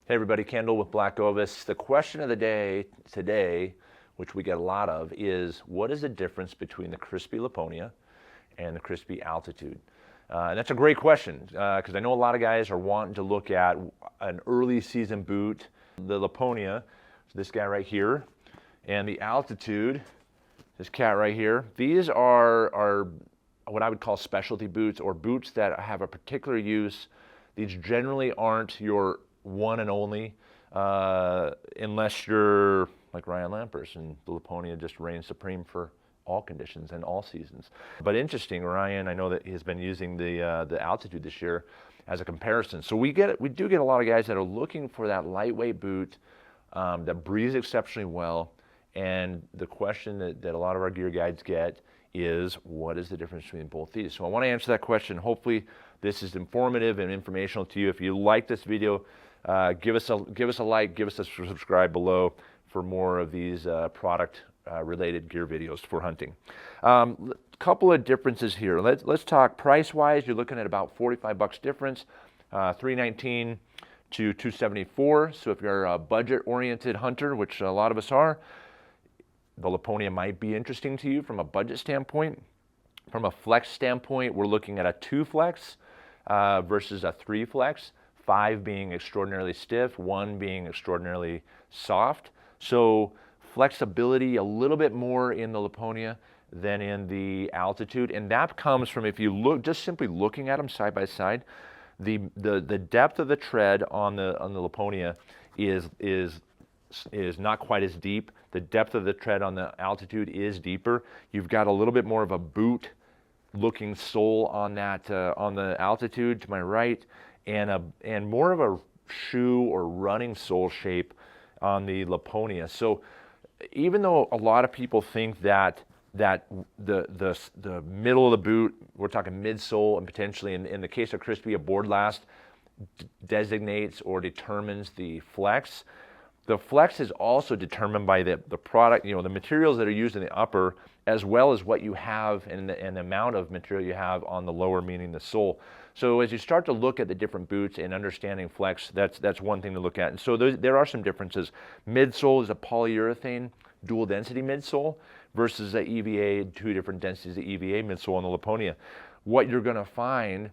Hey everybody, Kendall with BlackOvis. The question of the day today, which we get a lot of, is what is the difference between the Crispi Lapponia and the Crispi Altitude? And that's a great question because I know a lot of guys are wanting to look at an early season boot. The Lapponia, this guy right here, and the Altitude, this cat right here. These are what I would call specialty boots, or boots that have a particular use. These generally aren't your one and only, unless you're like Ryan Lampers, and the Lapponia just reigns supreme for all conditions and all seasons. But interesting, Ryan, I know that he's been using the Altitude this year as a comparison. So we do get a lot of guys that are looking for that lightweight boot that breathes exceptionally well. And the question that a lot of our gear guides get is, what is the difference between both these? So I want to answer that question. Hopefully this is informative and informational to you. If you like this video, give us a like, give us a subscribe below for more of these product related gear videos for hunting. Couple of differences here. Let's talk price wise. You're looking at about $45 difference, $319 to $274. So if you're a budget oriented hunter, which a lot of us are, the Lapponia might be interesting to you from a budget standpoint. From a flex standpoint, we're looking at a 2 flex versus a 3 flex, 5 being extraordinarily stiff, 1 being extraordinarily soft. So flexibility a little bit more in the Lapponia than in the Altitude, and that comes from, if you look, just simply looking at them side by side, the depth of the tread on the Lapponia is not quite as deep. The depth of the tread on the Altitude is deeper. You've got a little bit more of a boot looking sole on that on the Altitude to my right, and more of a shoe or running sole shape on the Lapponia. So even though a lot of people think that the middle of the boot, we're talking midsole, and potentially in the case of Crispi, a board last designates or determines the flex. The flex is also determined by the product, the materials that are used in the upper, as well as what you have and the amount of material you have on the lower, meaning the sole. So as you start to look at the different boots and understanding flex, that's one thing to look at. And so there are some differences. Midsole is a polyurethane dual density midsole versus a EVA, 2 different densities of EVA midsole on the Lapponia. What you're going to find,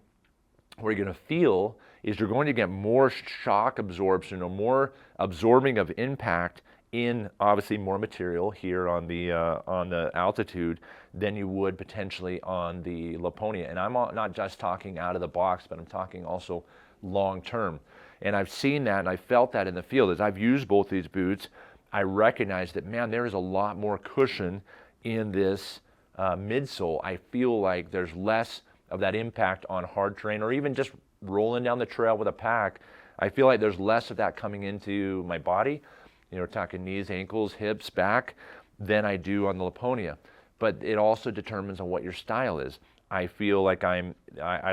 where you're going to feel, is you're going to get more shock absorption or more absorbing of impact in obviously more material here on the Altitude than you would potentially on the Lapponia. And I'm not just talking out of the box, but I'm talking also long term. And I've seen that and I felt that in the field. As I've used both these boots, I recognize that, man, there is a lot more cushion in this midsole. I feel like there's less of that impact on hard terrain, or even just rolling down the trail with a pack. I feel like there's less of that coming into my body, we're talking knees, ankles, hips, back, than I do on the Lapponia. But it also determines on what your style is. I feel like I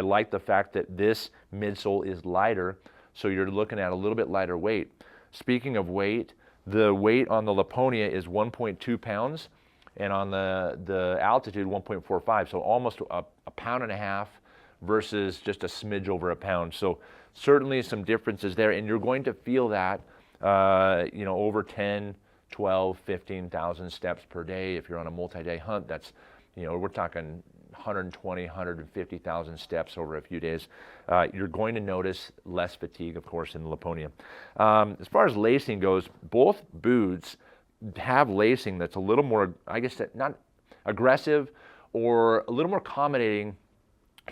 like the fact that this midsole is lighter, so you're looking at a little bit lighter weight. Speaking of weight, the weight on the Lapponia is 1.2 pounds, and on the Altitude 1.45, so almost a pound and a half versus just a smidge over a pound. So certainly some differences there, and you're going to feel that over 10, 12, 15,000 steps per day. If you're on a multi-day hunt, that's, we're talking 120, 150,000 steps over a few days. You're going to notice less fatigue, of course, in the Lapponia. As far as lacing goes, both boots have lacing that's a little more, I guess, not aggressive, or a little more accommodating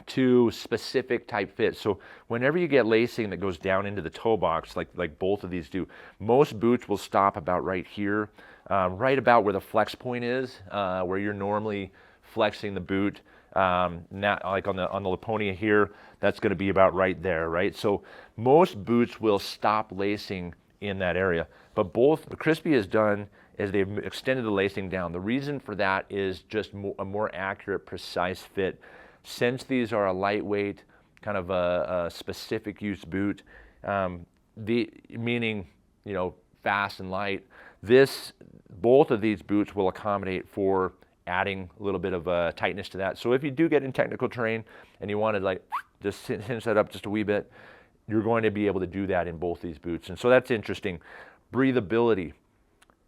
to specific type fits. So whenever you get lacing that goes down into the toe box, like both of these do, most boots will stop about right here, right about where the flex point is, where you're normally flexing the boot. Not like on the Lapponia here, that's going to be about right there, right? So most boots will stop lacing in that area, but both Crispi has done is they've extended the lacing down. The reason for that is just a more accurate, precise fit. Since these are a lightweight, kind of a specific use boot, meaning fast and light, both of these boots will accommodate for adding a little bit of tightness to that. So if you do get in technical terrain and you want to just cinch that up just a wee bit, you're going to be able to do that in both these boots. And so that's interesting. Breathability.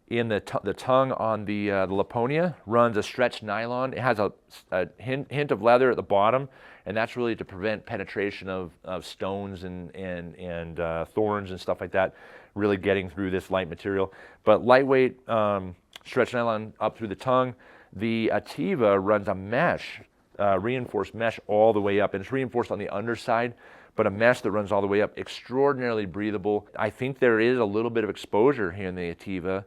In the tongue on the Lapponia runs a stretched nylon. It has a hint of leather at the bottom, and that's really to prevent penetration of stones and thorns and stuff like that, really getting through this light material. But lightweight stretched nylon up through the tongue. The Ativa runs a mesh, reinforced mesh all the way up, and it's reinforced on the underside, but a mesh that runs all the way up, extraordinarily breathable. I think there is a little bit of exposure here in the Ativa.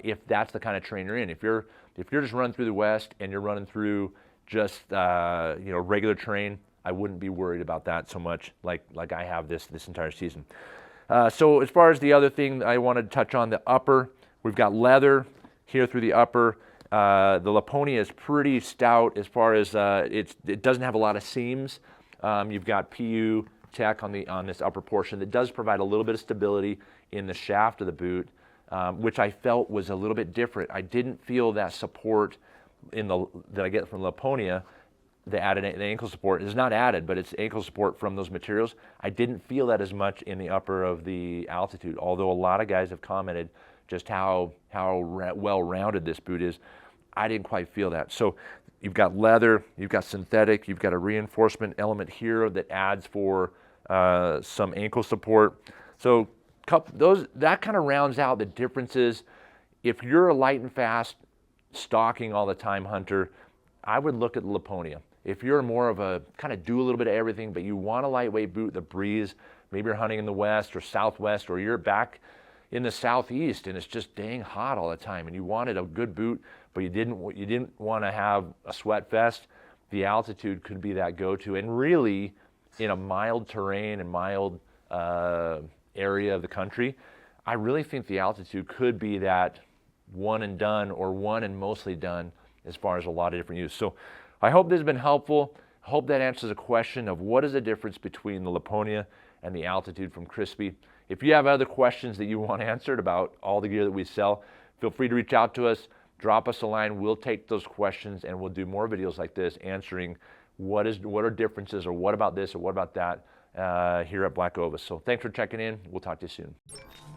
If that's the kind of terrain you're in. If you're just running through the West and you're running through just regular terrain, I wouldn't be worried about that so much like I have this entire season. So as far as the other thing I wanted to touch on, the upper, we've got leather here through the upper. The Lapponia is pretty stout as far as it doesn't have a lot of seams. You've got PU tech on this upper portion that does provide a little bit of stability in the shaft of the boot. Which I felt was a little bit different. I didn't feel that support that I get from Lapponia, the ankle support. It's not added, but it's ankle support from those materials. I didn't feel that as much in the upper of the Altitude, although a lot of guys have commented just how well-rounded this boot is. I didn't quite feel that. So you've got leather, you've got synthetic, you've got a reinforcement element here that adds for some ankle support. So that kind of rounds out the differences. If you're a light and fast, stalking all the time hunter, I would look at the Lapponia. If you're more of a kind of do a little bit of everything, but you want a lightweight boot that breathes, maybe you're hunting in the West or Southwest, or you're back in the Southeast and it's just dang hot all the time and you wanted a good boot, but you didn't want to have a sweat fest, the Altitude could be that go-to. And really, in a mild terrain and mild area of the country, I really think the Altitude could be that one and done, or one and mostly done, as far as a lot of different use. So I hope this has been helpful. I hope that answers a question of what is the difference between the Lapponia and the Altitude from Crispi. If you have other questions that you want answered about all the gear that we sell, feel free to reach out to us, drop us a line. We'll take those questions and we'll do more videos like this answering what are differences, or what about this, or what about that, here at BlackOvis. So thanks for checking in. We'll talk to you soon.